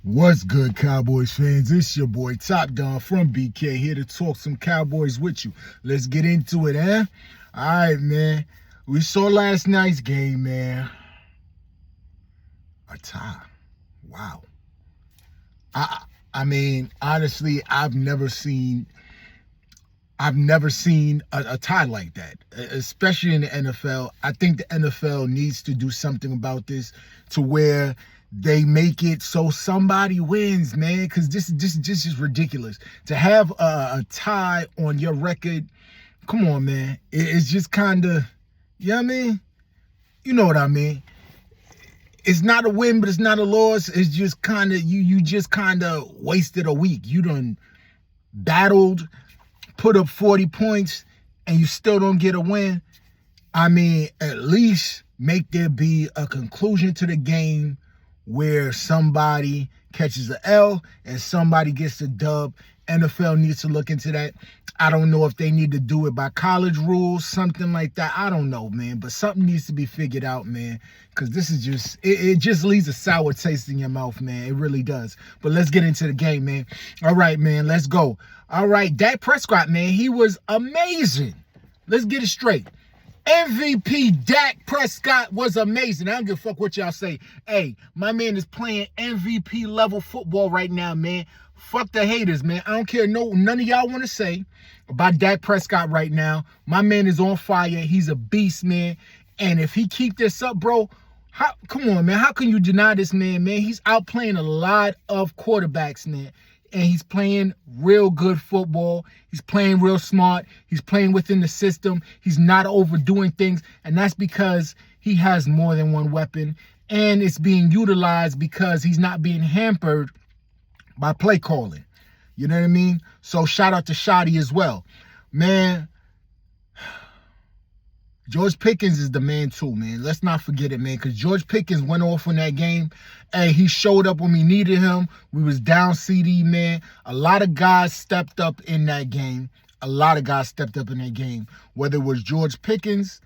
What's good, Cowboys fans? It's your boy Top Don from BK here to talk some Cowboys with you. Let's get into it, eh? All right, man. We saw last night's game, man. A tie. Wow. I mean, honestly, I've never seen a tie like that, especially in the NFL. I think the NFL needs to do something about this to where they make it so somebody wins, man, because this is ridiculous. To have a tie on your record, come on, man. It's just kind of, you know what I mean? You know what I mean? It's not a win, but it's not a loss. It's just kind of, you just kind of wasted a week. You done battled, put up 40 points, and you still don't get a win. I mean, at least make there be a conclusion to the game where somebody catches an L and somebody gets the dub. NFL needs to look into that. I don't know if they need to do it by college rules, something like that. I don't know, man. But something needs to be figured out, man. Because this is just, it just leaves a sour taste in your mouth, man. It really does. But let's get into the game, man. All right, man. Let's go. All right. Dak Prescott, man. He was amazing. Let's get it straight. MVP Dak Prescott was amazing. I don't give a fuck what y'all say. Hey, my man is playing MVP level football right now, man. Fuck the haters, man. I don't care. None of y'all want to say about Dak Prescott right now. My man is on fire. He's a beast, man. And if he keep this up, bro, come on, man. How can you deny this man, man? He's outplaying a lot of quarterbacks, man. And he's playing real good football. He's playing real smart. He's playing within the system. He's not overdoing things. And that's because he has more than one weapon. And it's being utilized because he's not being hampered by play calling. You know what I mean? So shout out to Shoddy as well. Man, George Pickens is the man too, man. Let's not forget it, man, because George Pickens went off on that game. Hey, he showed up when we needed him. We was down CD, man. A lot of guys stepped up in that game. Whether it was George Pickens,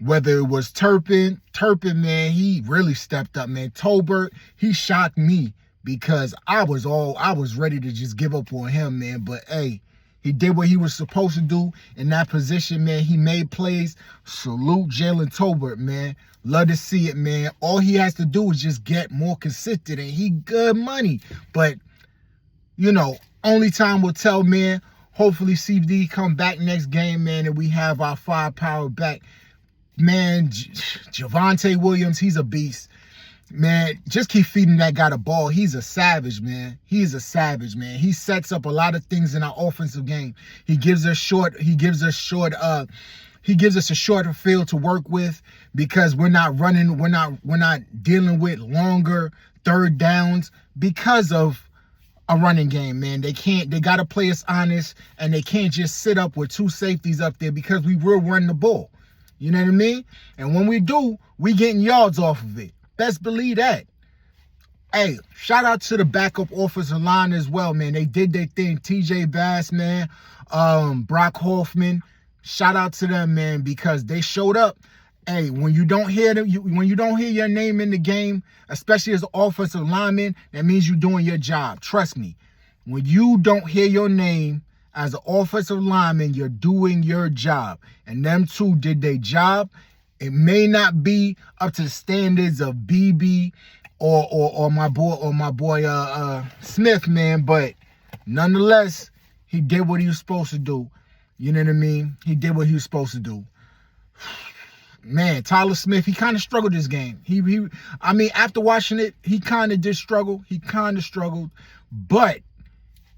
whether it was Turpin, man, he really stepped up, man. Tolbert, he shocked me because I was ready to just give up on him, man. But hey, he did what he was supposed to do in that position, man. He made plays. Salute Jalen Tolbert, man. Love to see it, man. All he has to do is just get more consistent, and he good money. But, you know, only time will tell, man. Hopefully CD come back next game, man, and we have our firepower back. Man, Javonte Williams, he's a beast. Man, just keep feeding that guy the ball. He's a savage, man. He sets up a lot of things in our offensive game. He gives us a shorter field to work with because we're not dealing with longer third downs because of a running game, man. They got to play us honest, and they can't just sit up with two safeties up there because we will run the ball. You know what I mean? And when we do, we getting yards off of it. Best believe that. Hey, shout out to the backup offensive line as well, man. They did their thing. TJ Bass, man. Brock Hoffman. Shout out to them, man, because they showed up. Hey, when you don't hear them, when you don't hear your name in the game, especially as an offensive lineman, that means you're doing your job. Trust me. When you don't hear your name as an offensive lineman, you're doing your job. And them two did their job. It may not be up to the standards of BB or my boy Smith, man, but nonetheless, he did what he was supposed to do. You know what I mean? He did what he was supposed to do. Man, Tyler Smith, he kind of struggled this game. I mean, after watching it, he kind of did struggle. But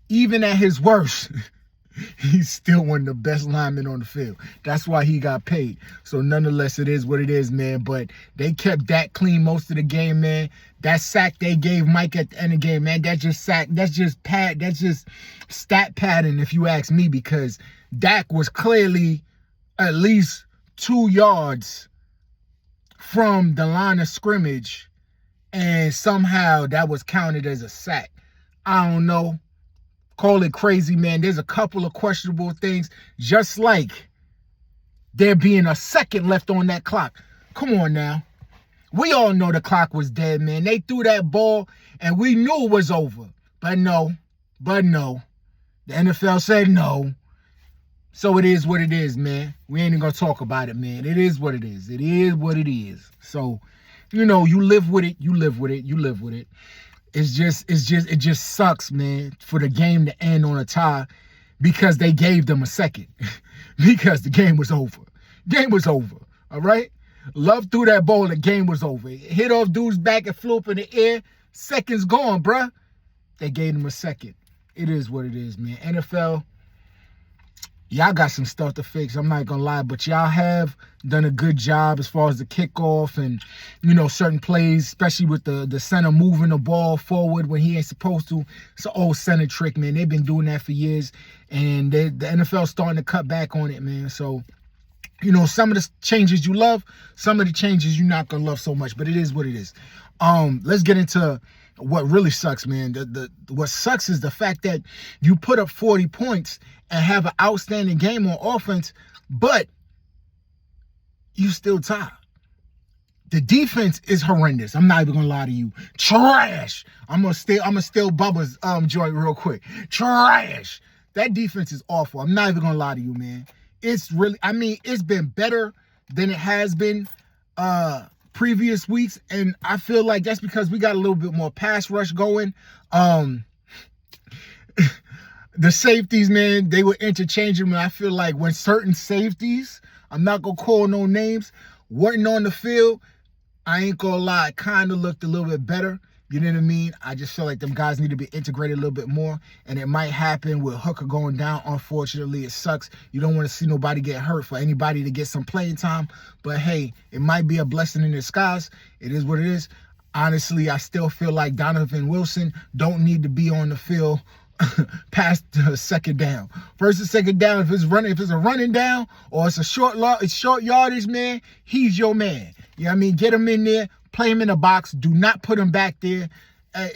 even at his worst, he's still one of the best linemen on the field. That's why he got paid. So nonetheless, it is what it is, man. But they kept Dak clean most of the game, man. That sack they gave Mike at the end of the game, man, that's just stat padding, if you ask me, because Dak was clearly at least 2 yards from the line of scrimmage, and somehow that was counted as a sack. I don't know. Call it crazy, man. There's a couple of questionable things, just like there being a second left on that clock. Come on now. We all know the clock was dead, man. They threw that ball, and we knew it was over. But no. The NFL said no. So it is what it is, man. We ain't even gonna talk about it, man. It is what it is. It is what it is. So, you live with it. You live with it. It just sucks, man, for the game to end on a tie because they gave them a second. Because the game was over. Game was over. All right? Love threw that ball, the game was over. It hit off dude's back and flew up in the air. Seconds gone, bruh. They gave him a second. It is what it is, man. NFL, y'all got some stuff to fix. I'm not going to lie, but y'all have done a good job as far as the kickoff and, certain plays, especially with the center moving the ball forward when he ain't supposed to. It's an old center trick, man. They've been doing that for years, and the NFL's starting to cut back on it, man. So, some of the changes you love, some of the changes you're not going to love so much, but it is what it is. Let's get into what really sucks, man. What sucks is the fact that you put up 40 points and have an outstanding game on offense, but you still tie. The defense is horrendous. I'm not even gonna lie to you. Trash. I'm gonna steal Bubba's joint real quick. Trash. That defense is awful. I'm not even gonna lie to you, man. It's been better than it has been previous weeks, and I feel like that's because we got a little bit more pass rush going. The safeties, man, they were interchangeable. I feel like when certain safeties, I'm not gonna call no names, weren't on the field, I ain't gonna lie, it kind of looked a little bit better. You know what I mean? I just feel like them guys need to be integrated a little bit more, and it might happen with Hooker going down. Unfortunately, it sucks. You don't want to see nobody get hurt, for anybody to get some playing time, but hey, it might be a blessing in disguise. It is what it is. Honestly, I still feel like Donovan Wilson don't need to be on the field past the second down. First and second down, if it's a running down or it's a short yardage, man, he's your man. You know what I mean? Get him in there, play him in the box. Do not put him back there.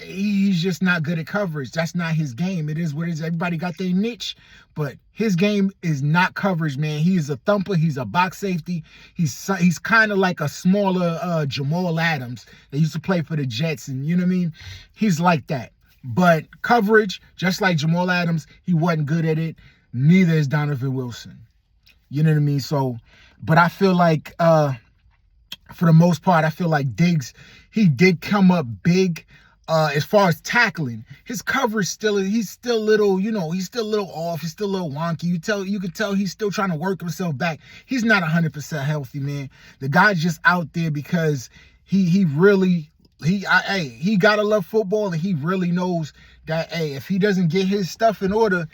He's just not good at coverage. That's not his game. It is what it is. Everybody got their niche, but his game is not coverage, man. He is a thumper. He's a box safety. He's kind of like a smaller Jamal Adams that used to play for the Jets, and you know what I mean? He's like that. But coverage, just like Jamal Adams, he wasn't good at it. Neither is Donovan Wilson. You know what I mean? So, but I feel like, for the most part, I feel like Diggs, he did come up big. As far as tackling, his coverage he's still a little, he's still a little off. He's still a little wonky. You can tell he's still trying to work himself back. He's not 100% healthy, man. The guy's just out there because he gotta love football, and he really knows that, hey, if he doesn't get his stuff in order,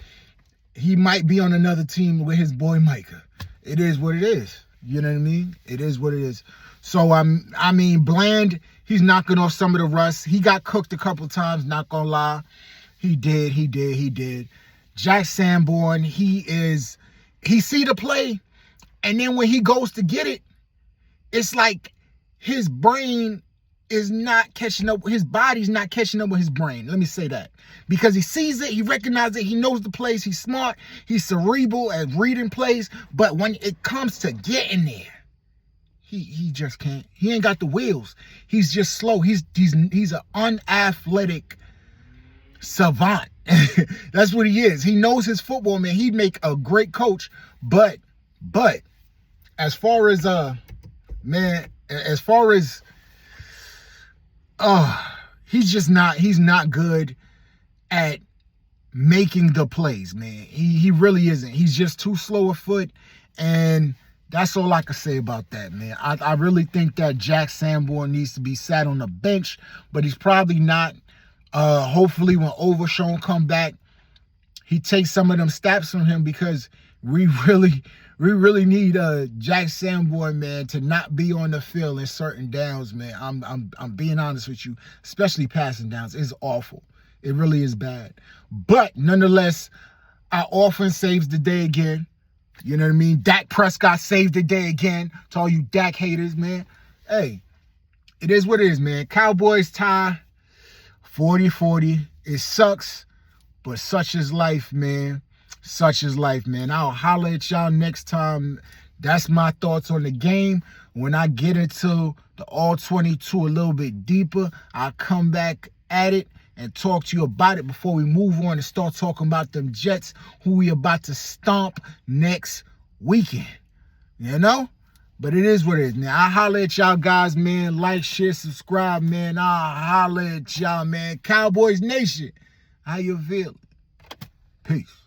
he might be on another team with his boy Micah. It is what it is. You know what I mean? It is what it is. So, Bland, he's knocking off some of the rust. He got cooked a couple times, not gonna lie. He did. Jack Sanborn, he see the play, and then when he goes to get it, it's like his brain is not catching up. His body's not catching up with his brain. Let me say that. Because he sees it, he recognizes it, he knows the plays, he's smart, he's cerebral at reading plays, but when it comes to getting there, he just can't. He ain't got the wheels. He's just slow. He's an unathletic savant. That's what he is. He knows his football, man. He'd make a great coach, but as far as he's not good at making the plays, man. He really isn't. He's just too slow of foot, and that's all I can say about that, man. I really think that Jack Sanborn needs to be sat on the bench, but he's probably not. Hopefully when Overshown come back, he takes some of them snaps from him, because we really need Jack Sanborn, man, to not be on the field in certain downs, man. I'm being honest with you, especially passing downs. It's awful. It really is bad. But nonetheless, our offense saves the day again. You know what I mean? Dak Prescott saved the day again. To all you Dak haters, man. Hey, it is what it is, man. Cowboys tie 40-40. It sucks, but such is life, man. Such is life, man. I'll holler at y'all next time. That's my thoughts on the game. When I get into the All-22 a little bit deeper. I'll come back at it and talk to you about it before we move on and start talking about them Jets, who we about to stomp next weekend. You know? But it is what it is, man. I'll holler at y'all guys, man. Like, share, subscribe, man. I'll holler at y'all, man. Cowboys Nation, how you feeling? Peace.